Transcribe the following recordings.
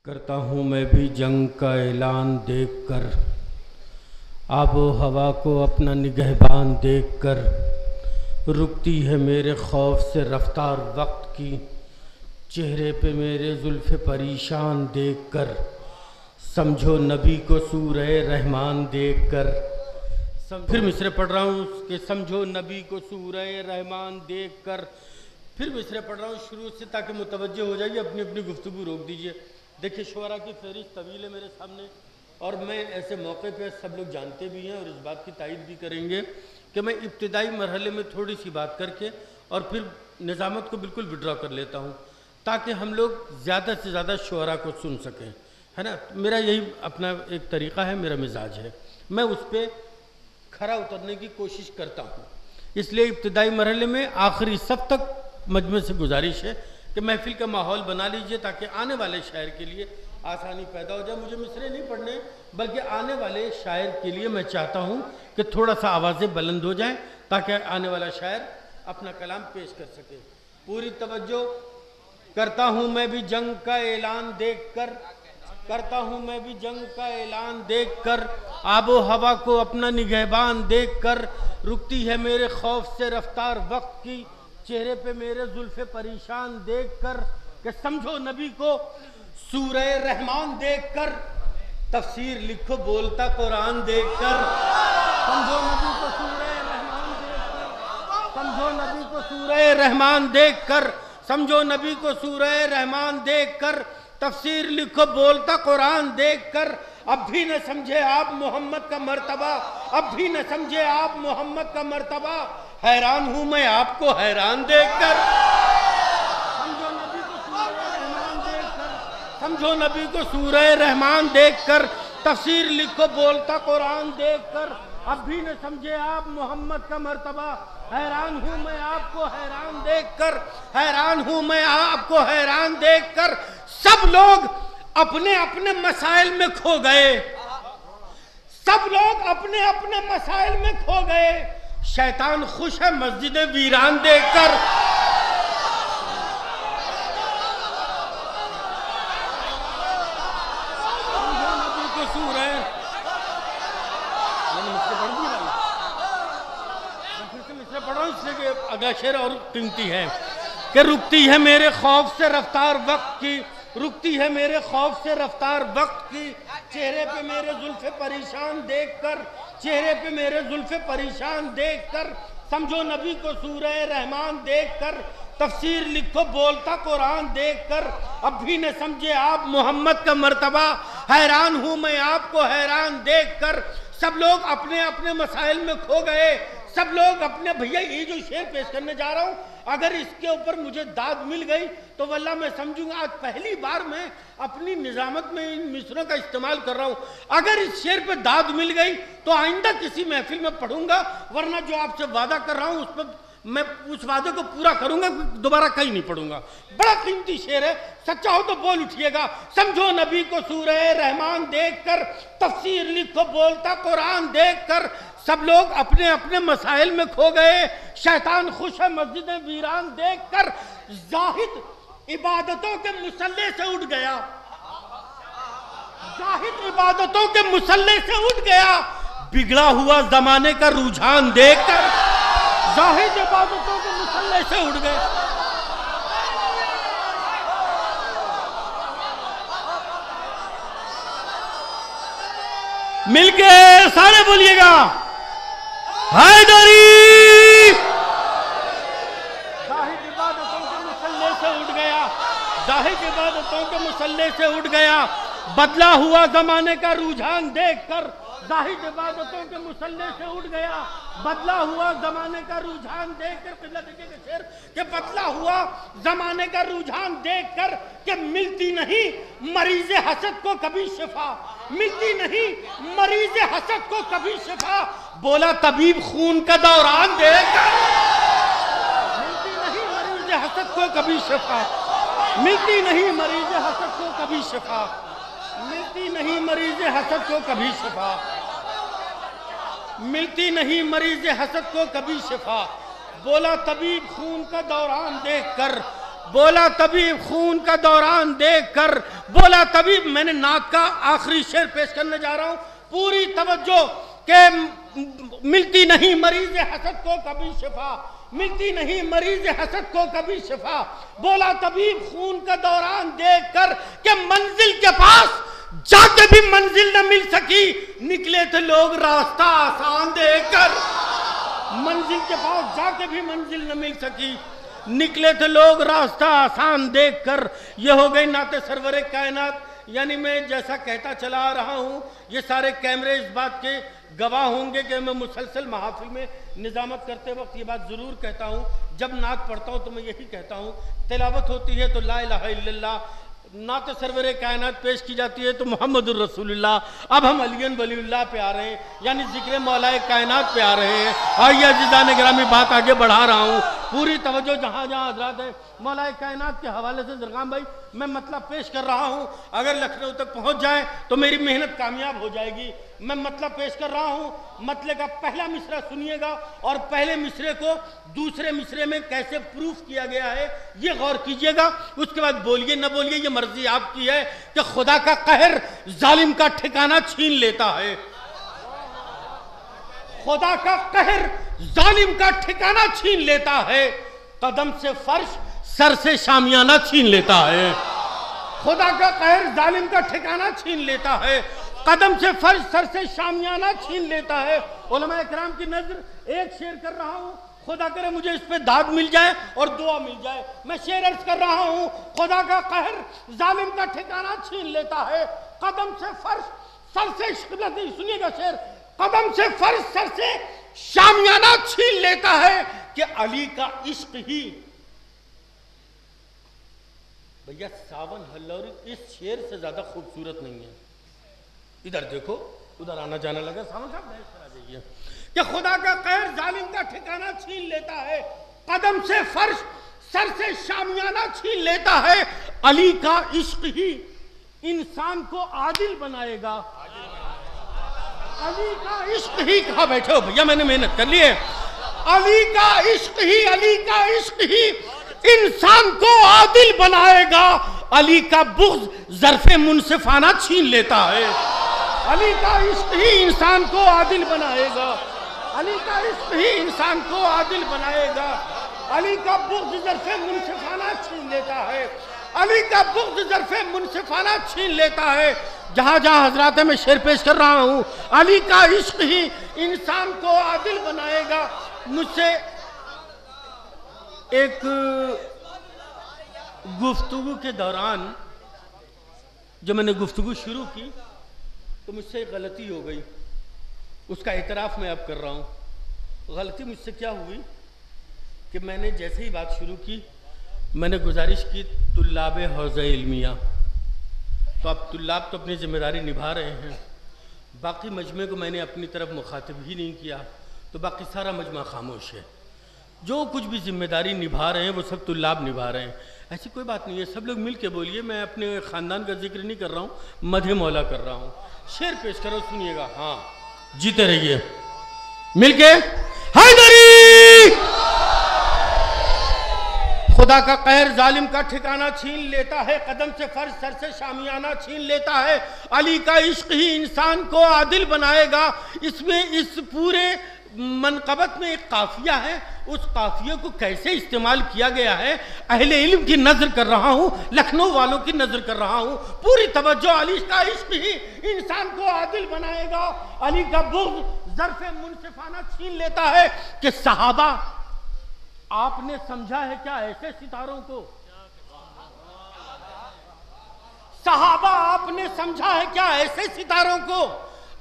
करता हूँ मैं भी जंग का ऐलान देखकर, आबो हवा को अपना निगहबान देखकर। रुकती है मेरे खौफ से रफ्तार वक्त की, चेहरे पे मेरे जुल्फ़े परेशान देखकर। समझो नबी को सूरह रहमान देखकर। फिर मिसरे पढ़ रहा हूँ कि समझो नबी को सूरह रहमान देखकर। फिर मिसरे पढ़ रहा हूँ शुरू से ताकि मुतवज्जो हो जाइए, अपनी अपनी गुफ्तगू रोक दीजिए। देखिए शुअरा की फहरिस्त तवील है मेरे सामने, और मैं ऐसे मौके पे सब लोग जानते भी हैं और इस बात की तायद भी करेंगे कि मैं इब्तिदाई मरहले में थोड़ी सी बात करके और फिर निज़ामत को बिल्कुल विड्रॉ कर लेता हूँ ताकि हम लोग ज़्यादा से ज़्यादा शुअरा को सुन सकें, है ना। मेरा यही अपना एक तरीक़ा है, मेरा मिजाज है, मैं उस पर खरा उतरने की कोशिश करता हूँ। इसलिए इब्तिदाई मरहले में आखिरी सब तक मजमे से गुजारिश है कि महफिल का माहौल बना लीजिए ताकि आने वाले शायर के लिए आसानी पैदा हो जाए। मुझे मिसरे नहीं पढ़ने, बल्कि आने वाले शायर के लिए मैं चाहता हूँ कि थोड़ा सा आवाज़ें बुलंद हो जाएं ताकि आने वाला शायर अपना कलाम पेश कर सके। पूरी तवज्जो। करता हूँ मैं भी जंग का ऐलान देखकर, करता हूँ मैं भी जंग का ऐलान देखकर। आबो हवा को अपना निगहबान देखकर। रुकती है मेरे खौफ से रफ्तार वक्त की, चेहरे पे मेरे जुल्फ़े परेशान देखकर। कि समझो नबी को सूरह रहमान देखकर, तफसीर लिखो बोलता कुरान देखकर। समझो नबी को सूरह रहमान देखकर, समझो नबी को सूरह रहमान देखकर, समझो नबी को सूरह रहमान देखकर। तफसीर लिखो बोलता कुरान देखकर। अब भी न समझे आप मोहम्मद का मर्तबा, अब भी न समझे आप मोहम्मद का मर्तबा। हैरान हूं मैं आपको हैरान देखकर। समझो नबी को सूरह रहमान देखकर, समझो नबी को सूरह रहमान देखकर। तफसीर लिखो बोलता कुरान देखकर। अब भी न समझे आप मोहम्मद का मर्तबा। हैरान हूं मैं आपको हैरान देखकर, हैरान हूं मैं आपको हैरान देखकर। सब लोग अपने अपने मसाइल में खो गए, सब लोग अपने अपने मसाइल में खो गए। शैतान खुश है मस्जिद वीरान देखकर। नबी को सूरह पढ़ रहा हूं इसलिए कि अगला शेर और कीमती है कि रुकती है मेरे खौफ से रफ्तार वक्त की, रुकती है मेरे खौफ से रफ्तार वक्त की। चेहरे पे मेरे जुल्फ़े परेशान देखकर, चेहरे पे मेरे जुल्फ़े परेशान देखकर। समझो नबी को सूरह रहमान देखकर। तफसीर लिखो बोलता कुरान देखकर। अब भी न समझे आप मोहम्मद का मर्तबा। हैरान हूं मैं आपको हैरान देखकर। सब लोग अपने अपने मसाइल में खो गए, सब लोग अपने। भैया ये जो शेर पेश करने जा रहा हूं, अगर इसके ऊपर मुझे दाद मिल गई तो वल्लाह मैं समझूंगा आज पहली बार मैं अपनी निजामत में इन मिसरों का इस्तेमाल कर रहा हूं। अगर इस शेर पे दाद मिल गई तो आइंदा किसी महफिल में पढ़ूंगा, वरना जो आपसे वादा कर रहा हूं उस पर मैं उस वादे को पूरा करूंगा, दोबारा कहीं नहीं पढ़ूंगा। बड़ा कीमती शेर है, सच्चा हो तो बोल उठिएगा। समझो नबी को सूरह रहमान देखकर, तफसीर लिखो बोलता कुरान देखकर। सब लोग अपने अपने मसाइल में खो गए, शैतान खुश है मस्जिद वीरान देखकर। जाहिद इबादतों के मुसल्ले से उठ गया, जाहिद इबादतों के मुसल्ले से उठ गया। बिगड़ा हुआ जमाने का रुझान देखकर जाहिद इबादतों के मुसल्ले से उठ गए। मिलके सारे बोलिएगा हैदरी। जाहिद इबादतों के मुसल्ले से उठ गया, जाहिद इबादतों के मुसल्ले से उठ गया। बदला हुआ जमाने का रुझान देखकर जाहिद इबादतों के मुसल्ले से उठ गया। बदला हुआ जमाने का रुझान देखकर, पिछला देखिए शेर कि बदला हुआ जमाने का रुझान देखकर। कि मिलती नहीं मरीज हसद को कभी शिफा, मिलती नहीं मरीज हसद को कभी शिफा। बोला तबीब खून का दौरान देखकर। मिलती नहीं मरीज हसद को कभी शिफा, मिलती नहीं मरीज हसद को कभी शिफा, मिलती नहीं मरीज हसद को कभी शिफा, मिलती नहीं मरीज हसद को कभी शिफा। बोला तबीब खून का दौरान देखकर, बोला तभी खून का दौरान देखकर, बोला तबीब। मैंने नात का आखिरी शेर पेश करने जा रहा हूं, पूरी तवज्जो के मिलती नहीं मरीज हसद को कभी शिफा, मिलती नहीं मरीज हसद को कभी शिफा। बोला तबीब खून का दौरान देखकर कि मंजिल के पास जाके भी मंजिल न मिल सकी, निकले थे लोग रास्ता आसान देखकर। मंजिल के पास जाके भी मंजिल न मिल सकी, निकले थे लोग रास्ता आसान देखकर। ये हो गई नाते सरवरे कायनात। यानी मैं जैसा कहता चला आ रहा हूँ, ये सारे कैमरे इस बात के गवाह होंगे कि मैं मुसलसल महाफिल में निजामत करते वक्त ये बात ज़रूर कहता हूँ, जब नात पढ़ता हूँ तो मैं यही कहता हूँ, तिलावत होती है तो ला इलाहा इल्लल्लाह, नात सरवरे कायनात पेश की जाती है तो मोहम्मदुर रसूलुल्लाह। अब हम अलियन वलीउल्लाह पे आ रहे हैं, यानी जिक्र मौलाए कायनात पे आ रहे हैं। आइए अज़ीज़ान गिरामी, बात आगे बढ़ा रहा हूँ, पूरी तवज्जो जहाँ जहाँ हज़रात है मौलाए कायनात के हवाले से ज़रगाम भाई मैं मतलब पेश कर रहा हूँ। अगर लखनऊ तक पहुँच जाए तो मेरी मेहनत कामयाब हो जाएगी। मैं मतलब पेश कर रहा हूँ, मतलब का पहला मिसरा सुनिएगा और पहले मिसरे को दूसरे मिसरे में कैसे प्रूफ किया गया है ये गौर कीजिएगा। उसके बाद बोलिए न बोलिए, ये मर्जी आपकी है कि खुदा का कहर जालिम का ठिकाना छीन लेता है। खुदा का कहर जालिम का ठिकाना छीन लेता है, कदम से फर्श सर से शामियाना छीन लेता है। खुदा का कहर जालिम का ठिकाना छीन लेता है, कदम से फर्श सर से शामियाना छीन लेता है। उलमाए किराम की नजर एक शेर कर रहा हूँ, खुदा करे मुझे इस पे दाद मिल जाए और दुआ मिल जाए। मैं शेर अर्ज कर रहा हूँ, खुदा का कहर जालिम का ठिकाना छीन लेता है, कदम से फर्श सर से, सुनिएगा शेर, कदम से फर्श सर से शामियाना छीन लेता है कि अली का इश्क ही। भैया सावन हल्लौरी इस शेर से ज्यादा खूबसूरत नहीं है। इधर देखो, उधर आना जाना लगा, सावन साहब आ जाइए। कि खुदा का कहर जालिम का ठिकाना छीन लेता है, कदम से फर्श सर से शामियाना छीन लेता है, अली का इश्क ही इंसान को आदिल बनाएगा। अली का इश्क ही, कहाँ बैठे हो भैया, मैंने मेहनत कर ली है। अली का इश्क ही, अली का इश्क ही इंसान को आदिल बनाएगा, अली का बुग़्ज़ ज़र्फ़े मुनसिफ़ाना छीन लेता है। अली का इश्क ही इंसान को आदिल बनाएगा, अली का इश्क ही इंसान को आदिल बनाएगा, अली का बुग़्ज़ ज़र्फ़े मुनसिफ़ाना छीन लेता है, अली का बुग़्ज़ ज़र्फ़े मुनसिफ़ाना छीन लेता है। जहाँ जहाँ हजरात मैं शेर पेश कर रहा हूँ, अली का इश्क ही इंसान को आदिल बनाएगा। मुझसे एक गुफ्तगू के दौरान जब मैंने गुफ्तगू शुरू की तो मुझसे एक गलती हो गई, उसका एतराफ़ मैं अब कर रहा हूँ। गलती मुझसे क्या हुई कि मैंने जैसे ही बात शुरू की, मैंने गुजारिश की तुल्लाबे हौज़ा इल्मिया, तो अब तुल्लाब तो अपनी ज़िम्मेदारी निभा रहे हैं, बाकी मजमे को मैंने अपनी तरफ मुखातिब ही नहीं किया, तो बाकी सारा मजमा खामोश है। जो कुछ भी जिम्मेदारी निभा रहे हैं वो सब तुल्लाब निभा रहे हैं। ऐसी कोई बात नहीं है, सब लोग मिल के बोलिए। मैं अपने ख़ानदान का जिक्र नहीं कर रहा हूँ, मधे मौला कर रहा हूँ। शेर पेश करो, सुनिएगा। हाँ, जीते रहिए मिल के। हैदरी, खुदा का कहर जालिम का ठिकाना छीन लेता है, कदम से फर्श सर से शामियाना छीन लेता है, अली का इश्क ही इंसान को आदिल बनाएगा। इसमें इस पूरे मनकबत में एक काफिया है, उस काफिये को कैसे इस्तेमाल किया गया है अहले इल्म की नजर कर रहा हूँ, लखनऊ वालों की नजर कर रहा हूँ। पूरी तवज्जो, अली का इश्क ही इंसान को आदिल बनाएगा, अली का बुग़्ज़ ज़र्फ़े मुनसिफ़ाना छीन लेता है। कि सहाबा आपने समझा है क्या ऐसे सितारों को? सहाबा आपने समझा है क्या ऐसे सितारों को?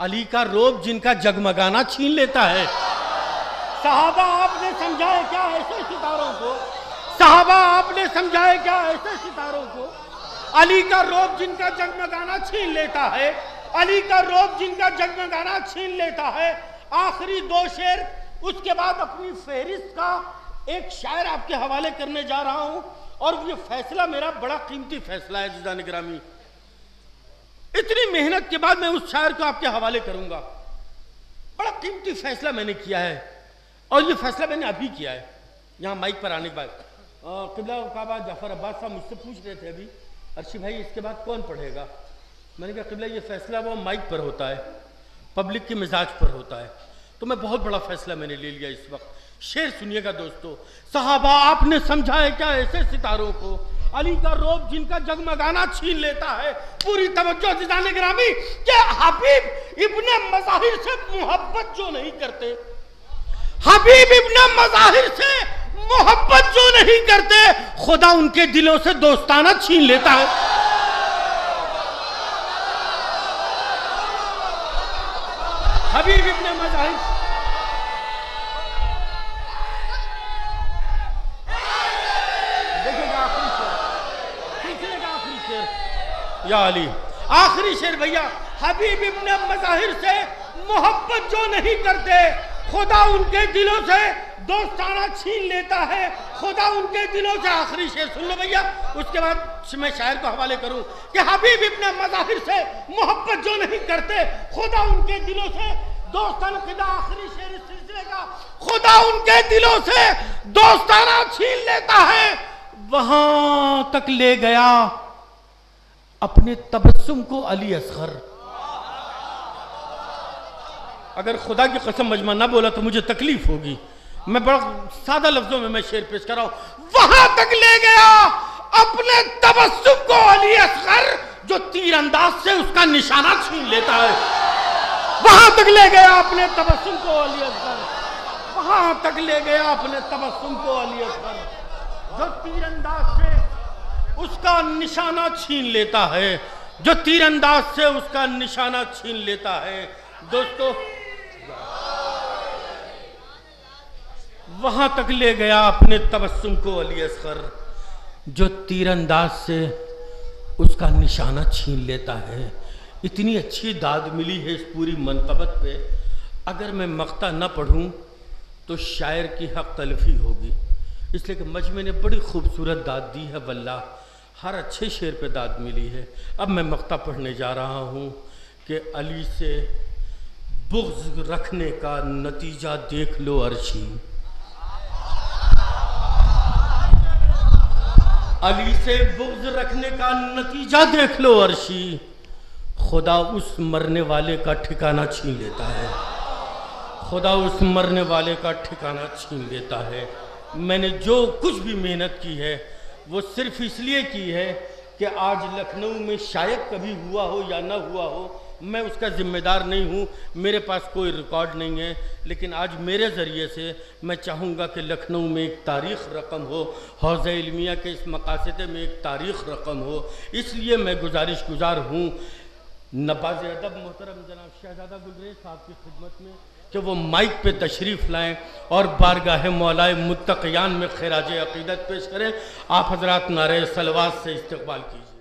अली का रोब जिनका जगमगाना छीन लेता है। सहाबा आपने समझा है क्या ऐसे सितारों को? सहाबा आपने समझा है क्या ऐसे सितारों को? अली का रोब जिनका जगमगाना छीन लेता है, अली का रोब जिनका जगमगाना छीन लेता है। आखिरी दो शेर, उसके बाद अपनी फहरिस्त का एक शायर आपके हवाले करने जा रहा हूं, और ये फैसला मेरा बड़ा कीमती फैसला है जिदान गिरामी। इतनी मेहनत के बाद मैं उस शायर को आपके हवाले करूंगा। बड़ा कीमती फैसला मैंने किया है, और ये फैसला मैंने अभी किया है। यहाँ माइक पर आने के बाद किबला काबा जाफर अब्बास साहब मुझसे पूछ रहे थे अभी अर्शी भाई इसके बाद कौन पढ़ेगा? मैंने कहा क़िबला ये फैसला वो माइक पर होता है, पब्लिक के मिजाज पर होता है। तो मैं बहुत बड़ा फैसला मैंने ले लिया इस वक्त। शेर सुनिएगा दोस्तों। सहाबा आपने समझा है क्या ऐसे सितारों को, अली का रोब जिनका जगमगाना छीन लेता है। पूरी तवज्जो जिदाने गिरामी के हबीब इब्ने मज़ाहिर से मोहब्बत जो नहीं करते, हबीब इब्ने मज़ाहिर से मोहब्बत जो नहीं करते, खुदा उनके दिलों से दोस्ताना छीन लेता है। हबीब इब्ने मज़ाहिर या अली, आखिरी शेर भैया। हबीब इब्ने मज़ाहिर से मोहब्बत जो नहीं करते, खुदा उनके दिलों से दोस्ताना छीन लेता है, खुदा उनके दिलों से। आखिरी शेर सुन लो भैया, उसके बाद मैं शायर को हवाले करूं कि हबीब इब्ने मज़ाहिर से मोहब्बत जो नहीं करते, खुदा उनके दिलों से दोस्ताना। खुदा आखिरी शेर इस सिलसिले का, खुदा उनके दिलों से दोस्ताना छीन लेता है। वहां तक ले गया अपने तबस्सुम को अली असगर। अगर खुदा की कसम मजमा ना बोला तो मुझे तकलीफ होगी। मैं बड़ा सादा लफ्जों में मैं शेर पेश कर रहा हूं। वहां तक ले गया अपने तबस्सुम को अली असगर, जो तीर अंदाज से उसका निशाना छीन लेता है। वहां तक ले गया अपने तबस्सुम को अली असगर, वहां तक ले गया अपने तबस्सुम को अली असगर, जो तीर अंदाज से उसका निशाना छीन लेता है, जो तीरंदाज से उसका निशाना छीन लेता है। दोस्तों वहां तक ले गया अपने तबस्सुम को अली असगर, जो तीरंदाज से उसका निशाना छीन लेता है। इतनी अच्छी दाद मिली है इस पूरी मनकबत पे, अगर मैं मक्ता न पढ़ूं तो शायर की हक तलफी होगी। इसलिए कि मजमे ने बड़ी खूबसूरत दाद दी है, वल्लाह हर अच्छे शेर पे दाद मिली है। अब मैं मक्ता पढ़ने जा रहा हूँ कि अली से बुग़्ज़ रखने का नतीजा देख लो अर्शी, अली से बुग़्ज़ रखने का नतीजा देख लो अर्शी, खुदा उस मरने वाले का ठिकाना छीन लेता है, खुदा उस मरने वाले का ठिकाना छीन लेता है। मैंने जो कुछ भी मेहनत की है वो सिर्फ इसलिए की है कि आज लखनऊ में शायद कभी हुआ हो या ना हुआ हो, मैं उसका ज़िम्मेदार नहीं हूँ, मेरे पास कोई रिकॉर्ड नहीं है। लेकिन आज मेरे ज़रिए से मैं चाहूँगा कि लखनऊ में एक तारीख़ रकम हो, हौज़ इल्मिया के इस मकासदे में एक तारीख़ रकम हो। इसलिए मैं गुजारिश गुजार हूँ नवाज़ अदब मोहतरम जनाब शहज़ादा गुलरेज़ साहब की खिदमत में कि वो माइक पे तशरीफ़ लाएं और बारगाह मौलाए मुत्तक़ियान में ख़िराज अक़ीदत पेश करें। आप हज़रात नारे सलवात से इस्तक़बाल कीजिए।